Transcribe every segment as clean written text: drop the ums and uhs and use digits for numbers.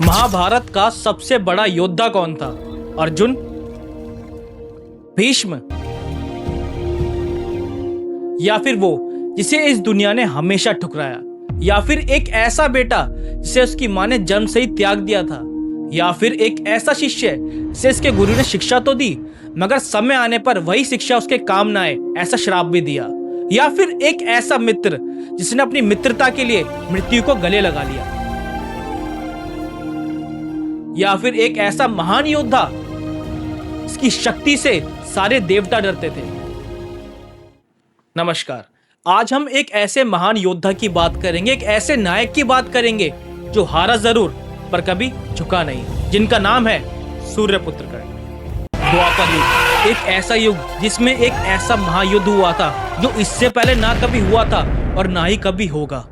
महाभारत का सबसे बड़ा योद्धा कौन था? अर्जुन, भीष्म, या फिर वो जिसे इस दुनिया ने हमेशा ठुकराया, या फिर एक ऐसा बेटा जिसे उसकी मां ने जन्म से ही त्याग दिया था, या फिर एक ऐसा शिष्य जिसे इसके गुरु ने शिक्षा तो दी मगर समय आने पर वही शिक्षा उसके काम ना आए ऐसा श्राप भी दिया, या फिर एक ऐसा मित्र जिसने अपनी मित्रता के लिए मृत्यु को गले लगा लिया, या फिर एक ऐसा महान योद्धा इसकी शक्ति से सारे देवता डरते थे। नमस्कार, आज हम एक ऐसे महान योद्धा की बात करेंगे, एक ऐसे नायक की बात करेंगे जो हारा जरूर पर कभी झुका नहीं, जिनका नाम है सूर्यपुत्र कर्ण। द्वापर युग एक ऐसा युग जिसमें एक ऐसा महायुद्ध हुआ था जो इससे पहले ना कभी हुआ था और ना ही कभी होगा,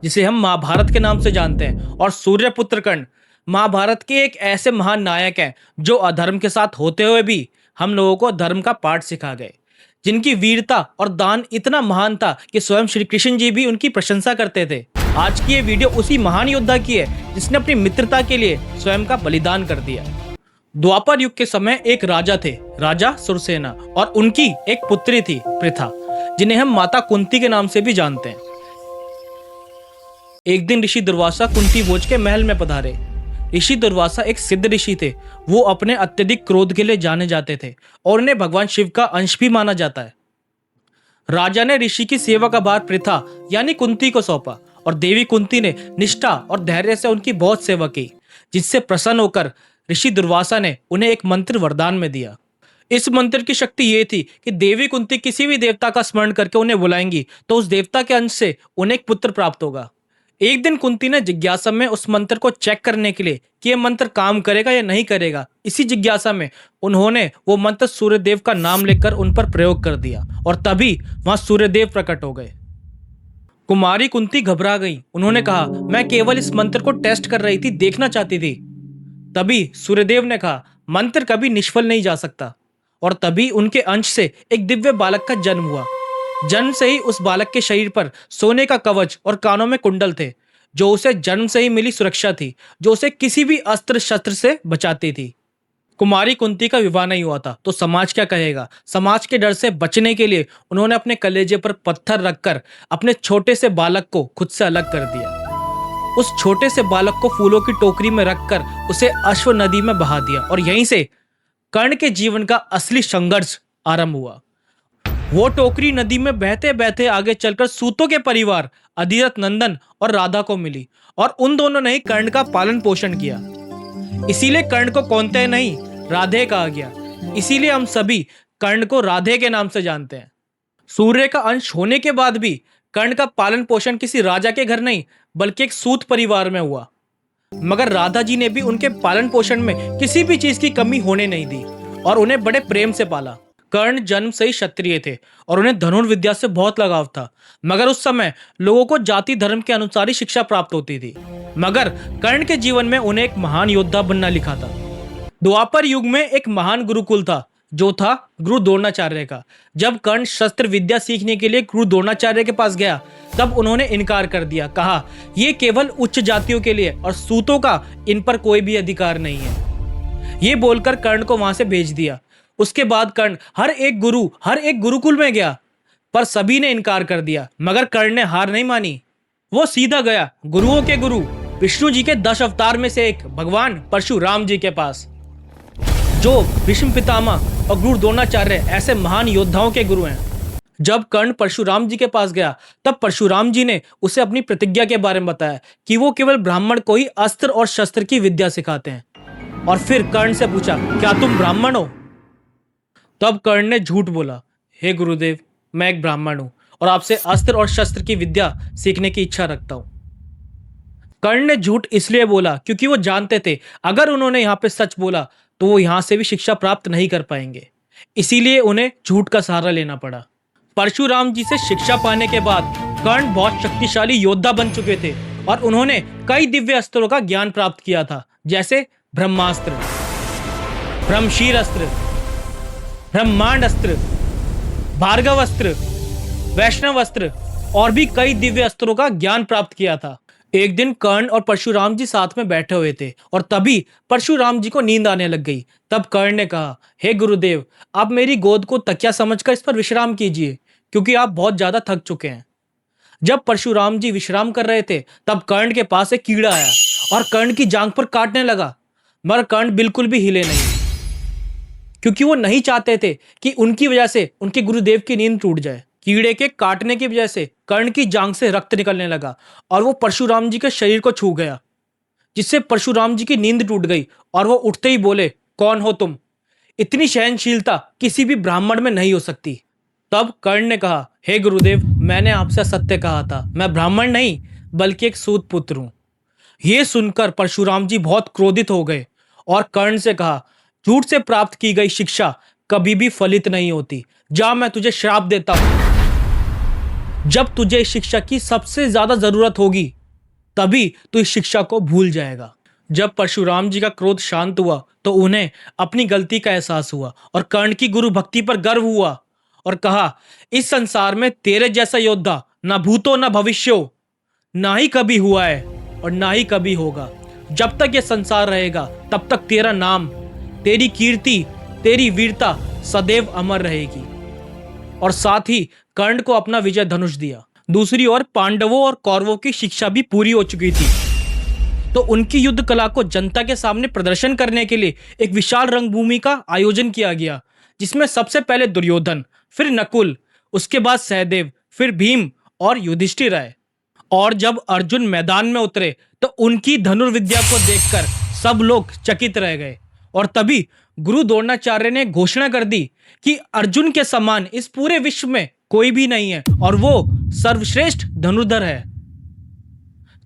जिसे हम महाभारत के नाम से जानते हैं। और सूर्यपुत्र कर्ण महाभारत के एक ऐसे महान नायक हैं जो अधर्म के साथ होते हुए भी हम लोगों को धर्म का पाठ सिखा गए, जिनकी वीरता और दान इतना महान था कि स्वयं श्री कृष्ण जी भी उनकी प्रशंसा करते थे। आज की ये वीडियो उसी महान योद्धा की है जिसने अपनी मित्रता के लिए स्वयं का बलिदान कर दिया। द्वापर युग के समय एक राजा थे, राजा सुरसेना, और उनकी एक पुत्री थी पृथा, जिन्हें हम माता कुंती के नाम से भी जानते हैं। एक दिन ऋषि दुर्वासा कुंती भोज के महल में पधारे। ऋषि दुर्वासा एक सिद्ध ऋषि थे। वो अपने अत्यधिक क्रोध के लिए जाने जाते थे और उन्हें भगवान शिव का अंश भी माना जाता है। राजा ने ऋषि की सेवा का भार पृथा यानी कुंती को सौंपा और देवी कुंती ने निष्ठा और धैर्य से उनकी बहुत सेवा की, जिससे प्रसन्न होकर ऋषि दुर्वासा ने उन्हें एक मंत्र वरदान में दिया। इस मंत्र की शक्ति ये थी कि देवी कुंती किसी भी देवता का स्मरण करके उन्हें बुलाएंगी तो उस देवता के अंश से उन्हें एक पुत्र प्राप्त होगा। एक दिन कुंती ने जिज्ञासा में उस मंत्र को चेक करने के लिए कि यह मंत्र काम करेगा या नहीं करेगा, इसी जिज्ञासा में उन्होंने वो मंत्र सूर्यदेव का नाम लेकर उन पर प्रयोग कर दिया और तभी वहां सूर्यदेव प्रकट हो गए। कुमारी कुंती घबरा गई। उन्होंने कहा, मैं केवल इस मंत्र को टेस्ट कर रही थी, देखना चाहती थी। तभी सूर्यदेव ने कहा, मंत्र कभी निष्फल नहीं जा सकता। और तभी उनके अंश से एक दिव्य बालक का जन्म हुआ। जन्म से ही उस बालक के शरीर पर सोने का कवच और कानों में कुंडल थे, जो उसे जन्म से ही मिली सुरक्षा थी, जो उसे किसी भी अस्त्र शस्त्र से बचाती थी। कुमारी कुंती का विवाह नहीं हुआ था तो समाज क्या कहेगा। समाज के डर से बचने के लिए उन्होंने अपने कलेजे पर पत्थर रखकर अपने छोटे से बालक को खुद से अलग कर दिया। उस छोटे से बालक को फूलों की टोकरी में रखकर उसे अश्व नदी में बहा दिया और यहीं से कर्ण के जीवन का असली संघर्ष आरंभ हुआ। वो टोकरी नदी में बहते बहते आगे चलकर सूतों के परिवार अधिरथ नंदन और राधा को मिली और उन दोनों ने ही कर्ण का पालन पोषण किया। इसीलिए कर्ण को कौन्तेय नहीं राधे कहा गया। इसीलिए हम सभी कर्ण को राधे के नाम से जानते हैं। सूर्य का अंश होने के बाद भी कर्ण का पालन पोषण किसी राजा के घर नहीं बल्कि एक सूत परिवार में हुआ, मगर राधा जी ने भी उनके पालन पोषण में किसी भी चीज की कमी होने नहीं दी और उन्हें बड़े प्रेम से पाला। कर्ण जन्म से ही क्षत्रिय थे और उन्हें धनुर्विद्या से बहुत लगाव था, मगर उस समय लोगों को जाति धर्म के अनुसार ही शिक्षा प्राप्त होती थी। मगर कर्ण के जीवन में उन्हें एक महान योद्धा बनना लिखा था। द्वापर युग में एक महान गुरुकुल था जो था गुरु द्रोणाचार्य का। जब कर्ण शस्त्र विद्या सीखने के लिए गुरु द्रोणाचार्य के पास गया तब उन्होंने इनकार कर दिया, कहा यह केवल उच्च जातियों के लिए और सूतों का इन पर कोई भी अधिकार नहीं है। ये बोलकर कर्ण को वहां से भेज दिया। उसके बाद कर्ण हर एक गुरुकुल में गया पर सभी ने इनकार कर दिया, मगर कर्ण ने हार नहीं मानी। वो सीधा गया गुरुओं के गुरु विष्णु जी के 10 अवतार में से एक भगवान परशुराम जी के पास, जो भीष्म पितामह और गुरु द्रोणाचार्य ऐसे महान योद्धाओं के गुरु हैं। जब कर्ण परशुराम जी के पास गया तब परशुराम जी ने उसे अपनी प्रतिज्ञा के बारे में बताया कि वो केवल ब्राह्मण को ही अस्त्र और शस्त्र की विद्या सिखाते हैं। और फिर कर्ण से पूछा, क्या तुम ब्राह्मण हो? तब कर्ण ने झूठ बोला, हे गुरुदेव, मैं एक ब्राह्मण हूं और आपसे अस्त्र और शस्त्र की विद्या सीखने की इच्छा रखता हूं। कर्ण ने झूठ इसलिए बोला क्योंकि वो जानते थे अगर उन्होंने यहाँ पे सच बोला तो वो यहाँ से भी शिक्षा प्राप्त नहीं कर पाएंगे। इसीलिए उन्हें झूठ का सहारा लेना पड़ा। परशुराम जी से शिक्षा पाने के बाद कर्ण बहुत शक्तिशाली योद्धा बन चुके थे और उन्होंने कई दिव्य अस्त्रों का ज्ञान प्राप्त किया था, जैसे ब्रह्मास्त्र, ब्रह्मशीर अस्त्र, ब्रह्मांड अस्त्र, भार्गव अस्त्र, वैष्णव अस्त्र और भी कई दिव्य अस्त्रों का ज्ञान प्राप्त किया था। एक दिन कर्ण और परशुराम जी साथ में बैठे हुए थे और तभी परशुराम जी को नींद आने लग गई। तब कर्ण ने कहा, हे गुरुदेव, आप मेरी गोद को तकिया समझकर इस पर विश्राम कीजिए, क्योंकि आप बहुत ज्यादा थक चुके हैं। जब परशुराम जी विश्राम कर रहे थे तब कर्ण के पास एक कीड़ा आया और कर्ण की जांघ पर काटने लगा, मगर कर्ण बिल्कुल भी हिले नहीं, क्योंकि वो नहीं चाहते थे कि उनकी वजह से उनके गुरुदेव की नींद टूट जाए। कीड़े के काटने की वजह से कर्ण की जांघ से रक्त निकलने लगा और वो परशुराम जी के शरीर को छू गया, जिससे परशुराम जी की नींद टूट गई और वो उठते ही बोले, कौन हो तुम? इतनी सहनशीलता किसी भी ब्राह्मण में नहीं हो सकती। तब कर्ण ने कहा, हे गुरुदेव, मैंने आपसे सत्य कहा था, मैं ब्राह्मण नहीं बल्कि एक सूत पुत्र हूं। यह सुनकर परशुराम जी बहुत क्रोधित हो गए और कर्ण से कहा, झूठ से प्राप्त की गई शिक्षा कभी भी फलित नहीं होती। जा, मैं तुझे श्राप देता हूं। जब तुझे इस शिक्षा की सबसे ज्यादा जरूरत होगी तभी तू इस शिक्षा को भूल जाएगा। जब परशुराम जी का क्रोध शांत हुआ तो उन्हें अपनी गलती का एहसास हुआ और कर्ण की गुरु भक्ति पर गर्व हुआ और कहा, इस संसार में तेरे जैसा योद्धा ना भूतो ना भविष्यो, ना ही कभी हुआ है और ना ही कभी होगा। जब तक ये संसार रहेगा तब तक तेरा नाम, तेरी कीर्ति, तेरी वीरता सदैव अमर रहेगी। और साथ ही कर्ण को अपना विजय धनुष दिया। दूसरी ओर पांडवों और कौरवों की शिक्षा भी पूरी हो चुकी थी, तो उनकी युद्ध कला को जनता के सामने प्रदर्शन करने के लिए एक विशाल रंगभूमि का आयोजन किया गया, जिसमें सबसे पहले दुर्योधन, फिर नकुल, उसके बाद सहदेव, फिर भीम और युधिष्ठिर आए। और जब अर्जुन मैदान में उतरे तो उनकी धनुर्विद्या को देखकर सब लोग चकित रह गए। और तभी गुरु द्रोणाचार्य ने घोषणा कर दी कि अर्जुन के समान इस पूरे विश्व में कोई भी नहीं है और वो सर्वश्रेष्ठ धनुर्धर है।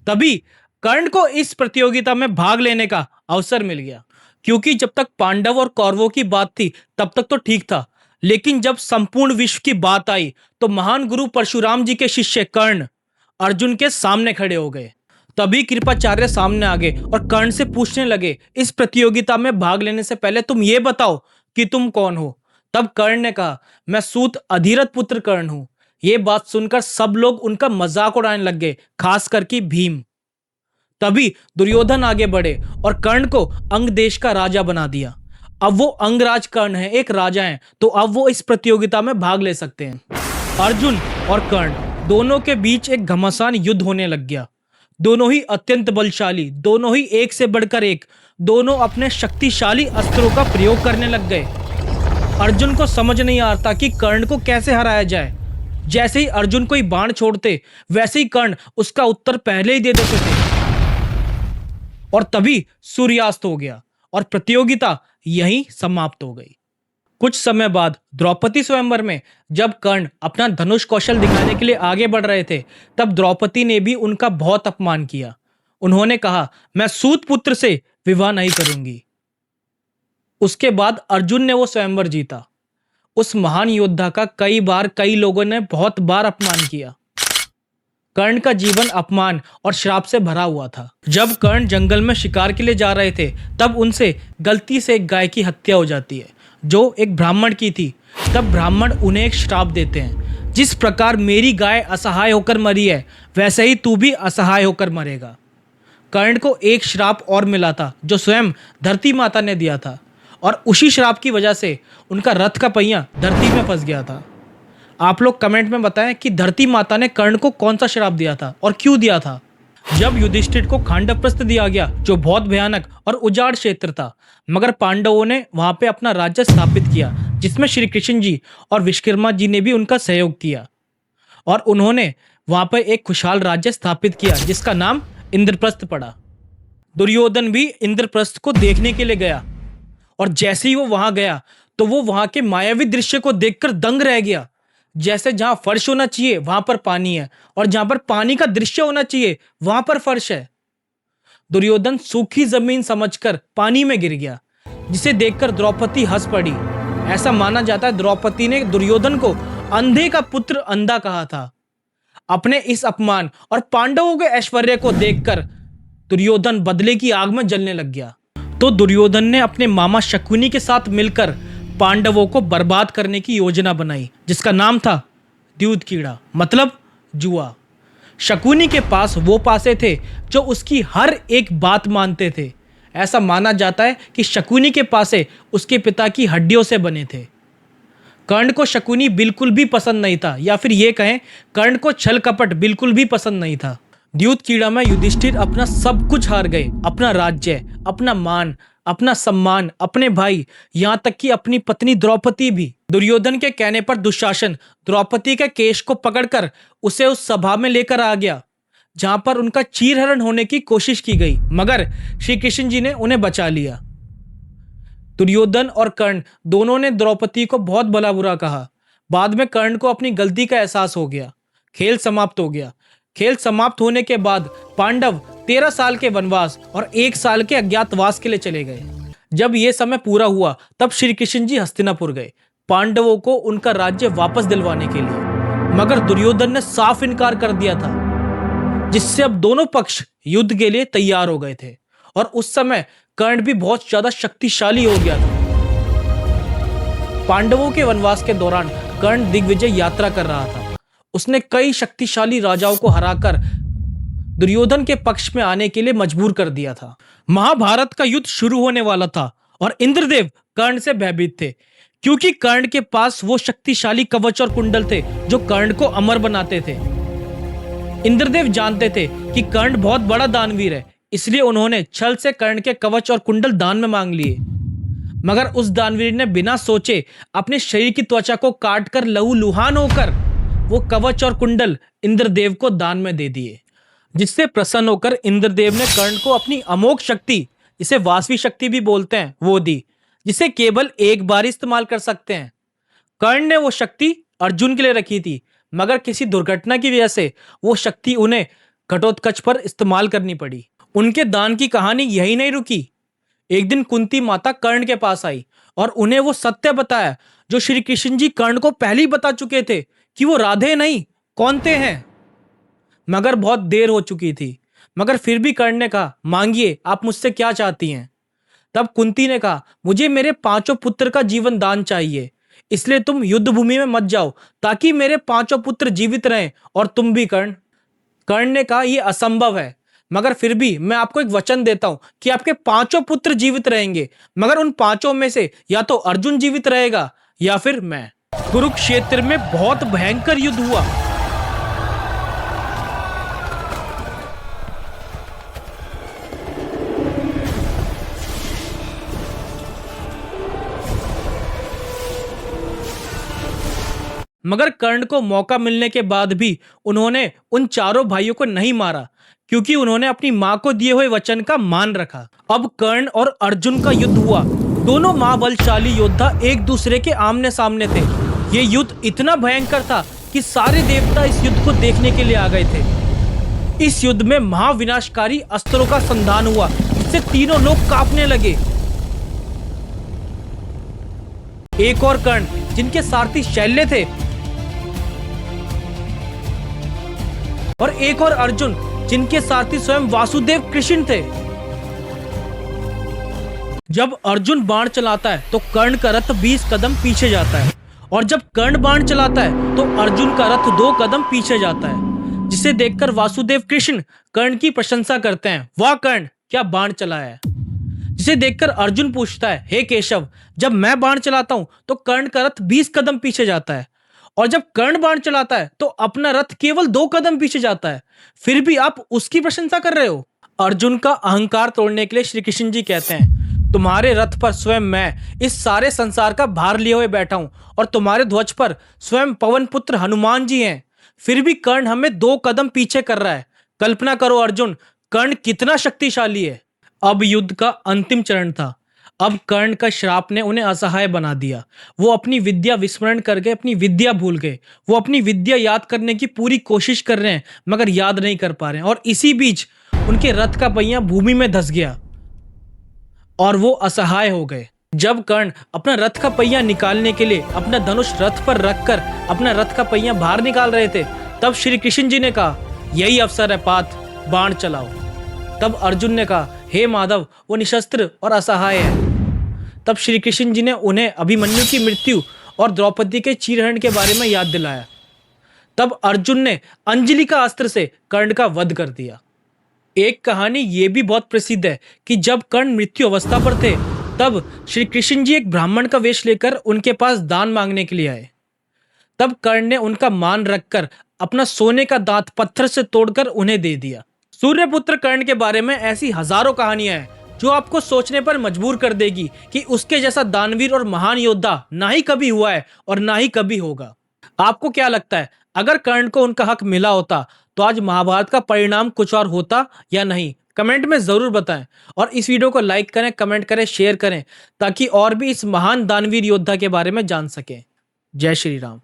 तभी कर्ण को इस प्रतियोगिता में भाग लेने का अवसर मिल गया, क्योंकि जब तक पांडव और कौरवों की बात थी तब तक तो ठीक था, लेकिन जब संपूर्ण विश्व की बात आई तो महान गुरु परशुराम जी के शिष्य कर्ण अर्जुन के सामने खड़े हो गए। तभी कृपाचार्य सामने आ गए और कर्ण से पूछने लगे, इस प्रतियोगिता में भाग लेने से पहले तुम ये बताओ कि तुम कौन हो? तब कर्ण ने कहा, मैं सूत अधिरथ पुत्र कर्ण हूं। ये बात सुनकर सब लोग उनका मजाक उड़ाने लग गए, खास करके भीम। तभी दुर्योधन आगे बढ़े और कर्ण को अंग देश का राजा बना दिया। अब वो अंगराज कर्ण है, एक राजा हैं, तो अब वो इस प्रतियोगिता में भाग ले सकते हैं। अर्जुन और कर्ण दोनों के बीच एक घमासान युद्ध होने लग गया। दोनों ही अत्यंत बलशाली, दोनों ही एक से बढ़कर एक, दोनों अपने शक्तिशाली अस्त्रों का प्रयोग करने लग गए। अर्जुन को समझ नहीं आता कि कर्ण को कैसे हराया जाए। जैसे ही अर्जुन कोई बाण छोड़ते वैसे ही कर्ण उसका उत्तर पहले ही दे देते थे और तभी सूर्यास्त हो गया और प्रतियोगिता यहीं समाप्त हो गई। कुछ समय बाद द्रौपदी स्वयंवर में जब कर्ण अपना धनुष कौशल दिखाने के लिए आगे बढ़ रहे थे तब द्रौपदी ने भी उनका बहुत अपमान किया। उन्होंने कहा, मैं सूत पुत्र से विवाह नहीं करूंगी। उसके बाद अर्जुन ने वो स्वयंवर जीता। उस महान योद्धा का कई लोगों ने बहुत बार अपमान किया। कर्ण का जीवन अपमान और श्राप से भरा हुआ था। जब कर्ण जंगल में शिकार के लिए जा रहे थे तब उनसे गलती से एक गाय की हत्या हो जाती है जो एक ब्राह्मण की थी। तब ब्राह्मण उन्हें एक श्राप देते हैं, जिस प्रकार मेरी गाय असहाय होकर मरी है वैसे ही तू भी असहाय होकर मरेगा। कर्ण को एक श्राप और मिला था जो स्वयं धरती माता ने दिया था और उसी श्राप की वजह से उनका रथ का पहिया धरती में फंस गया था। आप लोग कमेंट में बताएं कि धरती माता ने कर्ण को कौन सा श्राप दिया था और क्यों दिया था। जब युधिष्ठिर को खांडवप्रस्थ दिया गया जो बहुत भयानक और उजाड़ क्षेत्र था, मगर पांडवों ने वहां पे अपना राज्य स्थापित किया, जिसमें श्री कृष्ण जी और विश्वकर्मा जी ने भी उनका सहयोग किया और उन्होंने वहां पर एक खुशहाल राज्य स्थापित किया जिसका नाम इंद्रप्रस्थ पड़ा। दुर्योधन भी इंद्रप्रस्थ को देखने के लिए गया और जैसे ही वो वहां गया तो वो वहां के मायावी दृश्य को देखकर दंग रह गया। जैसे जहां फर्श होना चाहिए वहां पर पानी है और जहां पर पानी का दृश्य होना चाहिए वहां पर फर्श है। दुर्योधन सूखी जमीन समझकर पानी में गिर गया, जिसे देखकर द्रौपदी हंस पड़ी। ऐसा माना जाता है द्रौपदी ने दुर्योधन को अंधे का पुत्र अंधा कहा था। अपने इस अपमान और पांडवों के ऐश्वर्य को देखकर दुर्योधन बदले की आग में जलने लग गया। तो दुर्योधन ने अपने मामा शकुनी के साथ मिलकर पांडवों को बर्बाद करने की योजना बनाई, जिसका नाम था द्यूत कीड़ा, मतलब जुआ। शकुनी के पास वो पासे थे जो उसकी हर एक बात मानते थे। ऐसा माना जाता है कि शकुनी के पासे उसके पिता की हड्डियों से बने थे। कर्ण को शकुनी बिल्कुल भी पसंद नहीं था, या फिर ये कहें कर्ण को छल कपट बिल्कुल भी पसंद नहीं था। द्यूत कीड़ा में युधिष्ठिर अपना सब कुछ हार गए, अपना राज्य, अपना मान, अपना सम्मान, अपने भाई, यहाँ तक कि अपनी पत्नी द्रौपदी भी। दुर्योधन के कहने पर दुशासन द्रौपदी के केश को पकड़कर उसे उस सभा में लेकर आ गया जहां पर उनका चीरहरण होने की कोशिश की गई, मगर श्री कृष्ण जी ने उन्हें बचा लिया। दुर्योधन और कर्ण दोनों ने द्रौपदी को बहुत भला बुरा कहा। बाद में कर्ण को अपनी गलती का एहसास हो गया। खेल समाप्त हो गया। खेल समाप्त होने के बाद पांडव 13 साल के वनवास और 1 साल के अज्ञातवास के लिए चले गए। जब यह समय पूरा हुआ तब श्री कृष्ण जी हस्तिनापुर गए पांडवों को उनका राज्य वापस दिलवाने के लिए, मगर दुर्योधन ने साफ इनकार कर दिया था, जिससे अब दोनों पक्ष युद्ध के लिए तैयार हो गए थे। और उस समय कर्ण भी बहुत ज्यादा शक्तिशाली हो गया था। पांडवों के वनवास के दौरान कर्ण दिग्विजय यात्रा कर रहा था। उसने कई शक्तिशाली राजाओं को हराकर दुर्योधन के पक्ष में आने के लिए मजबूर कर दिया था। महाभारत का युद्ध शुरू होने वाला था और इंद्रदेव कर्ण से भयभीत थे, क्योंकि कर्ण के पास वो शक्तिशाली कवच और कुंडल थे जो कर्ण को अमर बनाते थे। इंद्रदेव जानते थे कि कर्ण बहुत बड़ा दानवीर है, इसलिए उन्होंने छल से कर्ण के कवच और कुंडल दान में मांग लिए। मगर उस दानवीर ने बिना सोचे अपने शरीर की त्वचा को काटकर लहूलुहान होकर वो कवच और कुंडल इंद्रदेव को दान में दे दिए, जिससे प्रसन्न होकर इंद्रदेव ने कर्ण को अपनी अमोघ शक्ति, इसे वासवी शक्ति भी बोलते हैं, वो दी, जिसे केवल एक बार इस्तेमाल कर सकते हैं। कर्ण ने वो शक्ति अर्जुन के लिए रखी थी, मगर किसी दुर्घटना की वजह से वो शक्ति उन्हें घटोत्कच पर इस्तेमाल करनी पड़ी। उनके दान की कहानी यही नहीं रुकी। एक दिन कुंती माता कर्ण के पास आई और उन्हें वो सत्य बताया जो श्री कृष्ण जी कर्ण को पहले ही बता चुके थे कि वो राधे नहीं कौनते हैं। मगर बहुत देर हो चुकी थी, मगर फिर भी कर्ण ने कहा, मांगिए, आप मुझसे क्या चाहती हैं। तब कुंती ने कहा, मुझे मेरे 5 पुत्र का जीवन दान चाहिए, इसलिए तुम युद्ध भूमि में मत जाओ ताकि मेरे 5 पुत्र जीवित रहें और तुम भी। कर्ण ने कहा, यह असंभव है, मगर फिर भी मैं आपको एक वचन देता हूं कि आपके 5 पुत्र जीवित रहेंगे, मगर उन 5 में से या तो अर्जुन जीवित रहेगा या फिर मैं। कुरुक्षेत्र में बहुत भयंकर युद्ध हुआ। मगर कर्ण को मौका मिलने के बाद भी उन्होंने उन चारों भाइयों को नहीं मारा, क्योंकि उन्होंने अपनी मां को दिए हुए वचन का मान रखा। अब कर्ण और अर्जुन का युद्ध हुआ। दोनों महाबलशाली योद्धा एक दूसरे के आमने सामने थे। ये युद्ध इतना भयंकर था कि सारे देवता इस युद्ध को देखने के लिए आ गए थे। इस युद्ध में महाविनाशकारी अस्त्रों का संधान हुआ, जिससे तीनों लोग कांपने लगे। एक और कर्ण जिनके सारथी शैल्य थे और एक और अर्जुन जिनके सारथी स्वयं वासुदेव कृष्ण थे। जब अर्जुन बाण चलाता है तो कर्ण का रथ 20 कदम पीछे जाता है, और जब कर्ण बाण चलाता है तो अर्जुन का रथ 2 कदम पीछे जाता है, जिसे देखकर वासुदेव कृष्ण कर्ण की प्रशंसा करते हैं, वाह कर्ण, क्या बाण चलाया है। जिसे देखकर अर्जुन पूछता है, हे केशव, जब मैं बाण चलाता हूं तो कर्ण का रथ 20 कदम पीछे जाता है, और जब कर्ण बाण चलाता है तो अपना रथ केवल 2 कदम पीछे जाता है, फिर भी आप उसकी प्रशंसा कर रहे हो। अर्जुन का अहंकार तोड़ने के लिए श्री कृष्ण जी कहते हैं, तुम्हारे रथ पर स्वयं मैं इस सारे संसार का भार लिए हुए बैठा हूं, और तुम्हारे ध्वज पर स्वयं पवन पुत्र हनुमान जी हैं, फिर भी कर्ण हमें 2 कदम पीछे कर रहा है। कल्पना करो अर्जुन, कर्ण कितना शक्तिशाली है। अब युद्ध का अंतिम चरण था। अब कर्ण का श्राप ने उन्हें असहाय बना दिया। वो अपनी विद्या विस्मरण करके अपनी विद्या भूल गए। वो अपनी विद्या याद करने की पूरी कोशिश कर रहे हैं, मगर याद नहीं कर पा रहे हैं, और इसी बीच उनके रथ का पहिया भूमि में धंस गया और वो असहाय हो गए। जब कर्ण अपना रथ का पहिया निकालने के लिए अपना धनुष रथ पर रखकर अपना रथ का पहिया बाहर निकाल रहे थे, तब श्री कृष्ण जी ने कहा, यही अवसर है पार्थ, बाण चलाओ। तब अर्जुन ने कहा, हे माधव, वो निशस्त्र और असहाय है। तब श्री कृष्ण जी ने उन्हें अभिमन्यु की मृत्यु और द्रौपदी के चीरहरण के बारे में याद दिलाया। तब अर्जुन ने अंजलि का अस्त्र से कर्ण का वध कर दिया। एक कहानी ये भी बहुत प्रसिद्ध है कि जब कर्ण मृत्यु अवस्था पर थे, तब श्री कृष्ण जी एक ब्राह्मण का वेश लेकर उनके पास दान मांगने के लिए आए। तब कर्ण ने उनका मान रखकर अपना सोने का दांत पत्थर से तोड़कर उन्हें दे दिया। सूर्यपुत्र कर्ण के बारे में ऐसी हजारों कहानियां हैं जो आपको सोचने पर मजबूर कर देगी कि उसके जैसा दानवीर और महान योद्धा ना ही कभी हुआ है और ना ही कभी होगा। आपको क्या लगता है, अगर कर्ण को उनका हक मिला होता तो आज महाभारत का परिणाम कुछ और होता या नहीं? कमेंट में जरूर बताएं और इस वीडियो को लाइक करें, कमेंट करें, शेयर करें ताकि और भी इस महान दानवीर योद्धा के बारे में जान सकें। जय श्री राम।